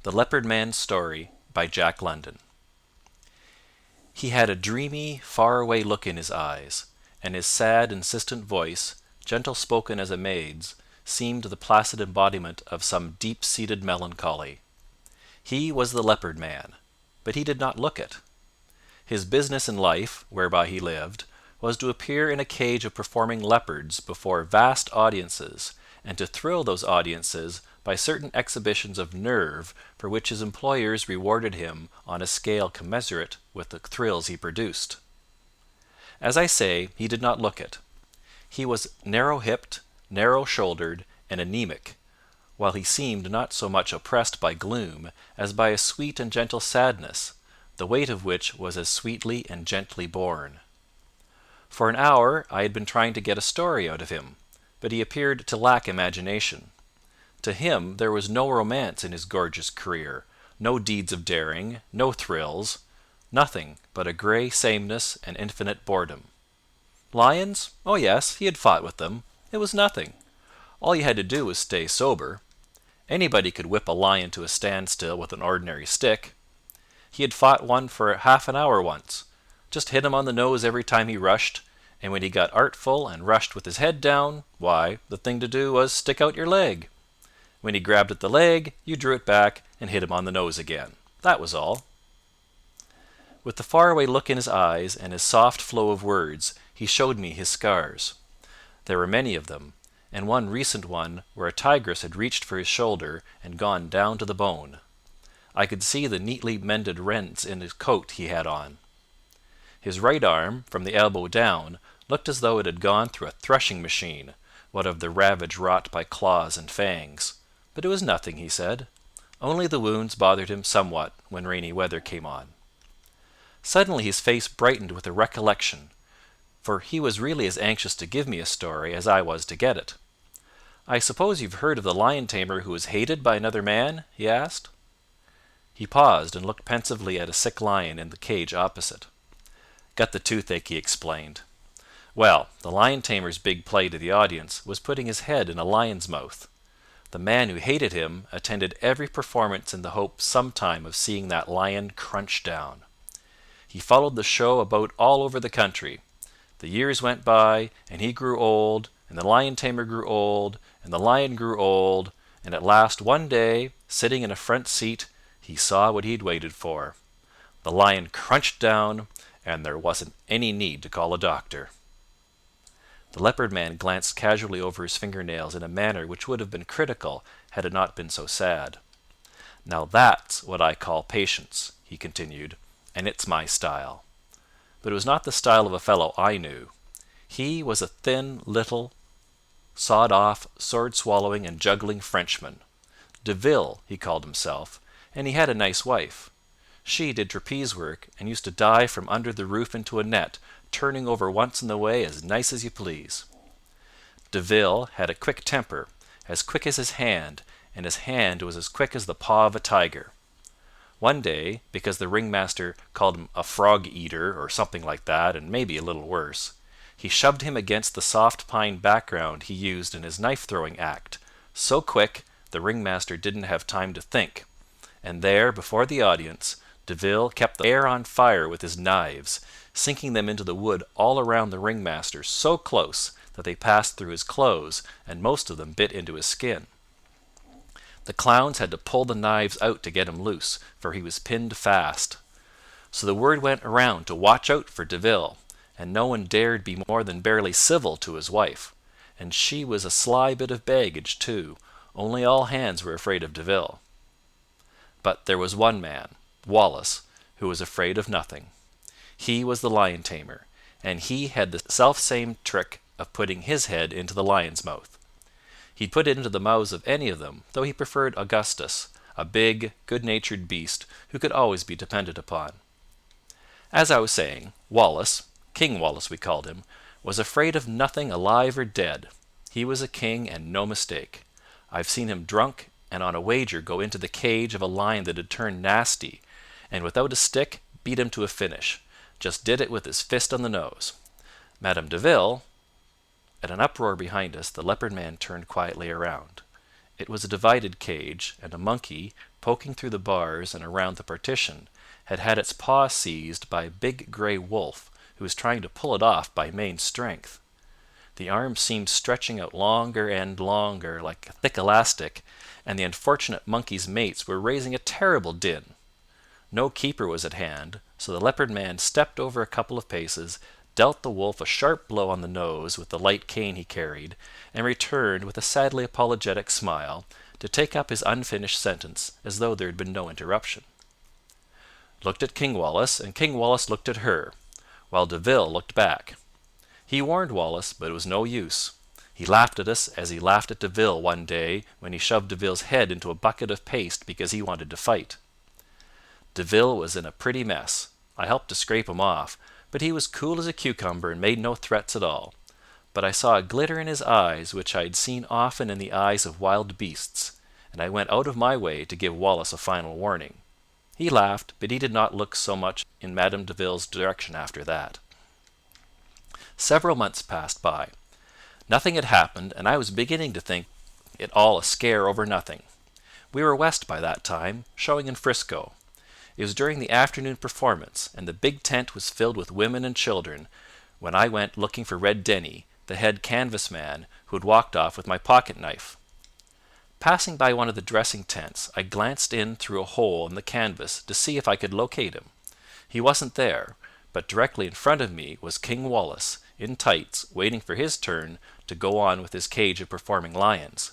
The Leopard Man's Story by Jack London. He had a dreamy, far-away look in his eyes, and his sad, insistent voice, gentle-spoken as a maid's, seemed the placid embodiment of some deep-seated melancholy. He was the Leopard Man, but he did not look it. His business in life, whereby he lived, was to appear in a cage of performing leopards before vast audiences, and to thrill those audiences by certain exhibitions of nerve for which his employers rewarded him on a scale commensurate with the thrills he produced. As I say, he did not look it. He was narrow-hipped, narrow-shouldered, and anemic, while he seemed not so much oppressed by gloom as by a sweet and gentle sadness, the weight of which was as sweetly and gently borne. For an hour I had been trying to get a story out of him, but he appeared to lack imagination. To him there was no romance in his gorgeous career, no deeds of daring, no thrills, nothing but a grey sameness and infinite boredom. Lions? Oh yes, he had fought with them. It was nothing. All you had to do was stay sober. Anybody could whip a lion to a standstill with an ordinary stick. He had fought one for half an hour once. Just hit him on the nose every time he rushed, and when he got artful and rushed with his head down, why, the thing to do was stick out your leg. When he grabbed at the leg, you drew it back and hit him on the nose again. That was all. With the faraway look in his eyes and his soft flow of words, he showed me his scars. There were many of them, and one recent one where a tigress had reached for his shoulder and gone down to the bone. I could see the neatly mended rents in his coat he had on. His right arm, from the elbow down, looked as though it had gone through a threshing machine, what of the ravage wrought by claws and fangs. But it was nothing, he said. Only the wounds bothered him somewhat when rainy weather came on. Suddenly his face brightened with a recollection, for he was really as anxious to give me a story as I was to get it. "I suppose you've heard of the lion-tamer who was hated by another man?" he asked. He paused and looked pensively at a sick lion in the cage opposite. "Got the toothache," he explained. Well, the lion-tamer's big play to the audience was putting his head in a lion's mouth. The man who hated him attended every performance in the hope sometime of seeing that lion crunch down. He followed the show about all over the country. The years went by, and he grew old, and the lion-tamer grew old, and the lion grew old, and at last one day, sitting in a front seat, he saw what he'd waited for. The lion crunched down, and there wasn't any need to call a doctor. The Leopard Man glanced casually over his fingernails in a manner which would have been critical had it not been so sad. "Now that's what I call patience," he continued, "and it's my style." But it was not the style of a fellow I knew. He was a thin, little, sawed-off, sword-swallowing and juggling Frenchman. De Ville, he called himself, and he had a nice wife. She did trapeze work, and used to dive from under the roof into a net, turning over once in the way as nice as you please. De Ville had a quick temper, as quick as his hand, and his hand was as quick as the paw of a tiger. One day, because the ringmaster called him a frog-eater or something like that, and maybe a little worse, he shoved him against the soft pine background he used in his knife-throwing act, so quick the ringmaster didn't have time to think, and there, before the audience, De Ville kept the air on fire with his knives, sinking them into the wood all around the ringmaster so close that they passed through his clothes, and most of them bit into his skin. The clowns had to pull the knives out to get him loose, for he was pinned fast. So the word went around to watch out for De Ville, and no one dared be more than barely civil to his wife, and she was a sly bit of baggage too, only all hands were afraid of De Ville. But there was one man, Wallace, who was afraid of nothing. He was the lion-tamer, and he had the self-same trick of putting his head into the lion's mouth. He'd put it into the mouths of any of them, though he preferred Augustus, a big, good-natured beast who could always be depended upon. As I was saying, Wallace, King Wallace we called him, was afraid of nothing alive or dead. He was a king and no mistake. I've seen him drunk and on a wager go into the cage of a lion that had turned nasty, and without a stick beat him to a finish. Just did it with his fist on the nose. Madame de Ville. At an uproar behind us, the Leopard Man turned quietly around. It was a divided cage, and a monkey, poking through the bars and around the partition, had had its paw seized by a big grey wolf, who was trying to pull it off by main strength. The arm seemed stretching out longer and longer, like a thick elastic, and the unfortunate monkey's mates were raising a terrible din. No keeper was at hand, so the Leopard Man stepped over a couple of paces, dealt the wolf a sharp blow on the nose with the light cane he carried, and returned with a sadly apologetic smile to take up his unfinished sentence as though there had been no interruption. Looked at King Wallace, and King Wallace looked at her, while de Ville looked back. He warned Wallace, but it was no use. He laughed at us as he laughed at de Ville one day when he shoved de Ville's head into a bucket of paste because he wanted to fight. De Ville was in a pretty mess. I helped to scrape him off, but he was cool as a cucumber and made no threats at all. But I saw a glitter in his eyes which I had seen often in the eyes of wild beasts, and I went out of my way to give Wallace a final warning. He laughed, but he did not look so much in Madame de Ville's direction after that. Several months passed by. Nothing had happened, and I was beginning to think it all a scare over nothing. We were west by that time, showing in Frisco. It was during the afternoon performance, and the big tent was filled with women and children, when I went looking for Red Denny, the head canvas man, who had walked off with my pocket-knife. Passing by one of the dressing tents, I glanced in through a hole in the canvas to see if I could locate him. He wasn't there, but directly in front of me was King Wallace, in tights, waiting for his turn to go on with his cage of performing lions.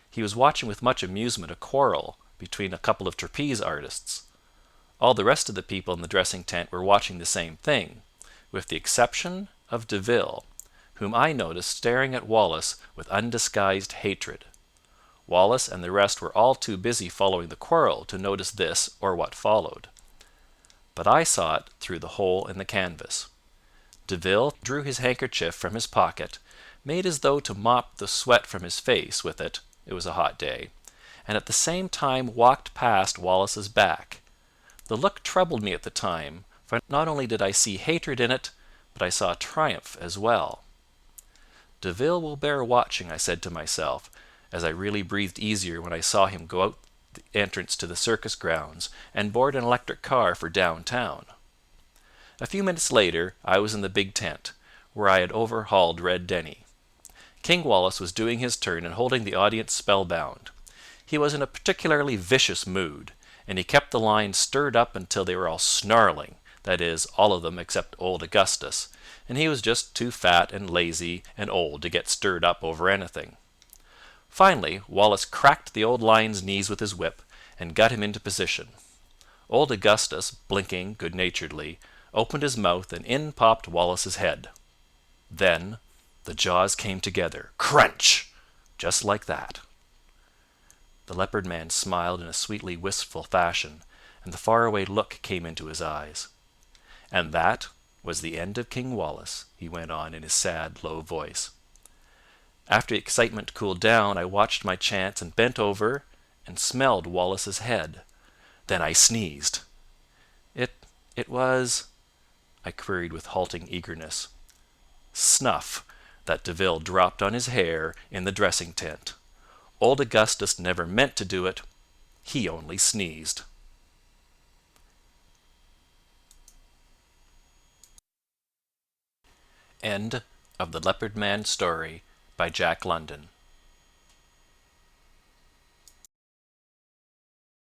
He was watching with much amusement a quarrel between a couple of trapeze artists. All the rest of the people in the dressing tent were watching the same thing, with the exception of de Ville, whom I noticed staring at Wallace with undisguised hatred. Wallace and the rest were all too busy following the quarrel to notice this or what followed. But I saw it through the hole in the canvas. De Ville drew his handkerchief from his pocket, made as though to mop the sweat from his face with it, it was a hot day, and at the same time walked past Wallace's back. The look troubled me at the time, for not only did I see hatred in it, but I saw triumph as well. De Ville will bear watching, I said to myself, as I really breathed easier when I saw him go out the entrance to the circus grounds and board an electric car for downtown. A few minutes later I was in the big tent, where I had overhauled Red Denny. King Wallace was doing his turn and holding the audience spellbound. He was in a particularly vicious mood, and he kept the lines stirred up until they were all snarling, that is, all of them except old Augustus, and he was just too fat and lazy and old to get stirred up over anything. Finally Wallace cracked the old lion's knees with his whip, and got him into position. Old Augustus, blinking good-naturedly, opened his mouth, and in popped Wallace's head. Then the jaws came together, crunch, just like that. The Leopard Man smiled in a sweetly wistful fashion, and the faraway look came into his eyes. And that was the end of King Wallace, he went on in his sad, low voice. After the excitement cooled down, I watched my chance and bent over and smelled Wallace's head. Then I sneezed. It was, I queried with halting eagerness. Snuff that de Ville dropped on his hair in the dressing tent. Old Augustus never meant to do it. He only sneezed. End of the Leopard Man story by Jack London.